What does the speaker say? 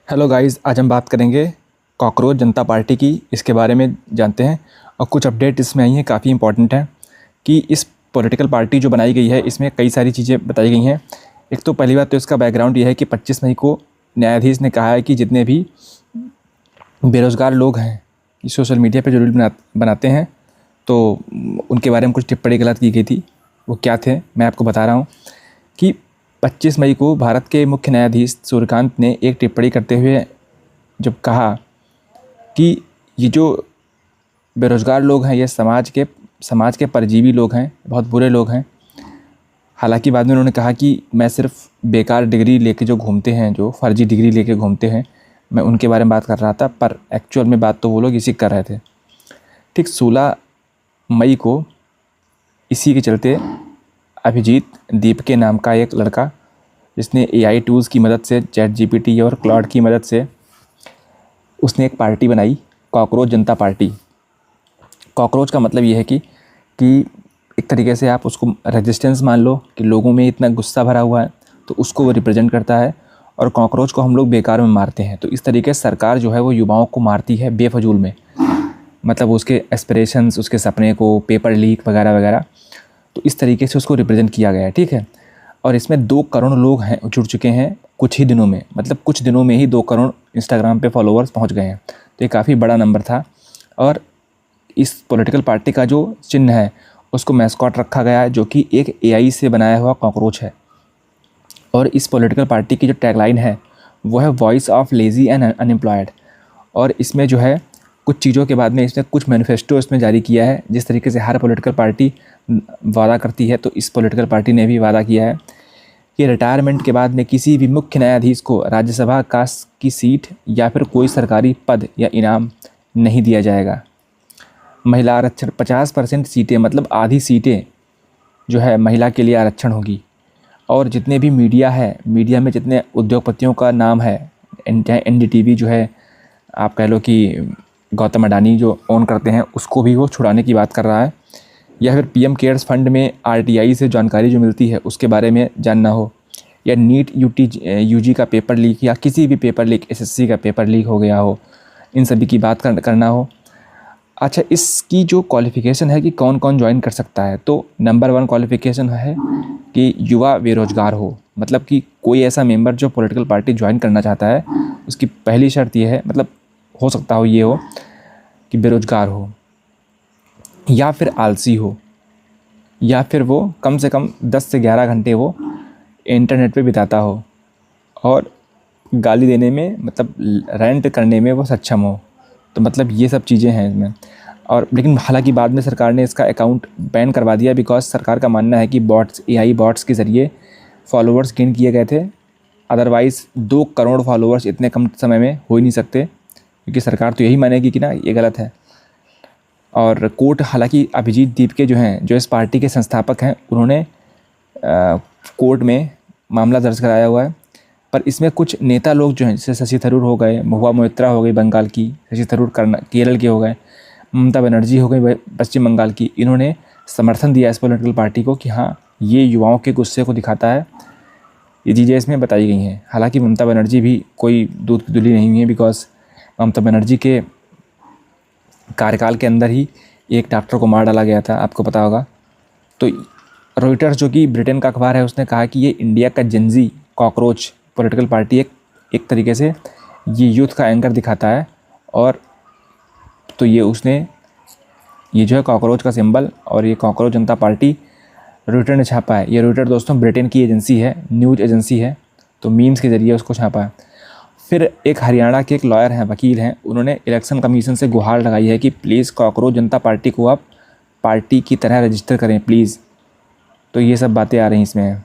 Hello guys, आज हम बात करेंगे कॉकरोच जनता पार्टी की। इसके बारे में जानते हैं और कुछ अपडेट इसमें आई हैं, काफ़ी इंपॉर्टेंट हैं कि इस पॉलिटिकल पार्टी जो बनाई गई है इसमें कई सारी चीज़ें बताई गई हैं। एक तो पहली बात तो इसका बैकग्राउंड ये है कि 25 मई को न्यायाधीश ने कहा है कि जितने भी बेरोज़गार लोग हैं कि सोशल मीडिया पर जो रील बनाते हैं तो उनके बारे में कुछ टिप्पणी गलत की गई थी। वो क्या थे मैं आपको बता रहा हूँ कि 25 मई को भारत के मुख्य न्यायाधीश सूर्यकांत ने एक टिप्पणी करते हुए जब कहा कि ये जो बेरोज़गार लोग हैं ये समाज के परजीवी लोग हैं, बहुत बुरे लोग हैं। हालांकि बाद में उन्होंने कहा कि मैं सिर्फ बेकार डिग्री लेके जो घूमते हैं, जो फर्जी डिग्री लेके घूमते हैं, मैं उनके बारे में बात कर रहा था, पर एक्चुअल में बात तो वो लोग इसी कर रहे थे। ठीक 16 मई को इसी के चलते अभिजीत दीप के नाम का एक लड़का जिसने AI टूल्स की मदद से, चैट GPT और क्लाउड की मदद से उसने एक पार्टी बनाई, कॉकरोच जनता पार्टी। कॉकरोच का मतलब ये है कि एक तरीके से आप उसको रेजिस्टेंस मान लो कि लोगों में इतना गुस्सा भरा हुआ है तो उसको वो रिप्रेजेंट करता है। और कॉकरोच को हम लोग बेकार में मारते हैं, तो इस तरीके से सरकार जो है वो युवाओं को मारती है बेफजूल में, मतलब उसके एस्पिरेशंस, उसके सपने को, पेपर लीक वगैरह वगैरह। तो इस तरीके से उसको रिप्रेजेंट किया गया है, ठीक है। और इसमें 2 करोड़ लोग हैं जुड़ चुके हैं कुछ ही दिनों में, मतलब कुछ दिनों में ही 2 करोड़ इंस्टाग्राम पे फॉलोअर्स पहुंच गए हैं। तो ये काफ़ी बड़ा नंबर था। और इस पॉलिटिकल पार्टी का जो चिन्ह है उसको मैस्कॉट रखा गया है, जो कि एक AI से बनाया हुआ कॉकरोच है। और इस पॉलिटिकल पार्टी की जो टैगलाइन है वो है voice of lazy and unemployed. और इसमें जो है कुछ चीज़ों के बाद में इसने कुछ मैनिफेस्टो इसमें जारी किया है। जिस तरीके से हर पॉलिटिकल पार्टी वादा करती है, तो इस पॉलिटिकल पार्टी ने भी वादा किया है कि रिटायरमेंट के बाद में किसी भी मुख्य न्यायाधीश को राज्यसभा की सीट या फिर कोई सरकारी पद या इनाम नहीं दिया जाएगा। महिला आरक्षण 50% सीटें, मतलब आधी सीटें जो है महिला के लिए आरक्षण होगी। और जितने भी मीडिया है, मीडिया में जितने उद्योगपतियों का नाम है, NDTV जो है, आप कह लो कि गौतम अडानी जो ओन करते हैं, उसको भी वो छुड़ाने की बात कर रहा है। या फिर PM केयर्स फंड में RTI से जानकारी जो मिलती है उसके बारे में जानना हो, या नीट UG का पेपर लीक, या किसी भी पेपर लीक, SSC का पेपर लीक हो गया हो, इन सभी की बात करना हो। अच्छा, इसकी जो क्वालिफ़िकेशन है कि कौन कौन ज्वाइन कर सकता है, तो नंबर 1 क्वालिफ़िकेशन है कि युवा बेरोज़गार हो। मतलब कि कोई ऐसा मेंबर जो पॉलिटिकल पार्टी ज्वाइन करना चाहता है, उसकी पहली शर्त ये है, मतलब हो सकता हो ये हो कि बेरोज़गार हो, या फिर आलसी हो, या फिर वो कम से कम 10 से 11 घंटे वो इंटरनेट पे बिताता हो, और गाली देने में, मतलब रेंट करने में वो सक्षम हो। तो मतलब ये सब चीज़ें हैं इसमें। और लेकिन हालांकि बाद में सरकार ने इसका अकाउंट बैन करवा दिया, बिकॉज सरकार का मानना है कि AI बॉट्स के ज़रिए फॉलोअर्स गेन किए गए थे। अदरवाइज़ 2 करोड़ फॉलोअर्स इतने कम समय में हो ही नहीं सकते, क्योंकि सरकार तो यही मानेगी कि ना ये गलत है। और कोर्ट, हालांकि अभिजीत दीप के जो हैं, जो इस पार्टी के संस्थापक हैं, उन्होंने कोर्ट में मामला दर्ज कराया हुआ है। पर इसमें कुछ नेता लोग जो हैं, जैसे शशि थरूर हो गए, महुआ मोइत्रा हो गई बंगाल की, शशि थरूर केरल के हो गए, ममता बनर्जी हो गई पश्चिम बंगाल की, इन्होंने समर्थन दिया इस पॉलिटिकल पार्टी को कि हाँ ये युवाओं के गुस्से को दिखाता है। ये चीज़ें इसमें बताई गई हैं। हालांकि ममता बनर्जी भी कोई दूध की धुली नहीं हुई है, बिकॉज ममता बनर्जी के कार्यकाल के अंदर ही एक डॉक्टर को मार डाला गया था, आपको पता होगा। तो रॉयटर्स, जो कि ब्रिटेन का अखबार है, उसने कहा कि ये इंडिया का जेनजी कॉकरोच पॉलिटिकल पार्टी एक तरीके से ये यूथ का एंकर दिखाता है। और तो ये जो है कॉकरोच का सिंबल, और ये कॉकरोच जनता पार्टी रॉयटर ने छापा है। ये रॉयटर दोस्तों ब्रिटेन की एजेंसी है, न्यूज़ एजेंसी है, तो मीम्स के ज़रिए उसको छापा है। फिर एक हरियाणा के एक लॉयर हैं, वकील हैं, उन्होंने इलेक्शन कमीशन से गुहार लगाई है कि प्लीज़ कॉकरोच जनता पार्टी को आप पार्टी की तरह रजिस्टर करें प्लीज़। तो ये सब बातें आ रही हैं इसमें।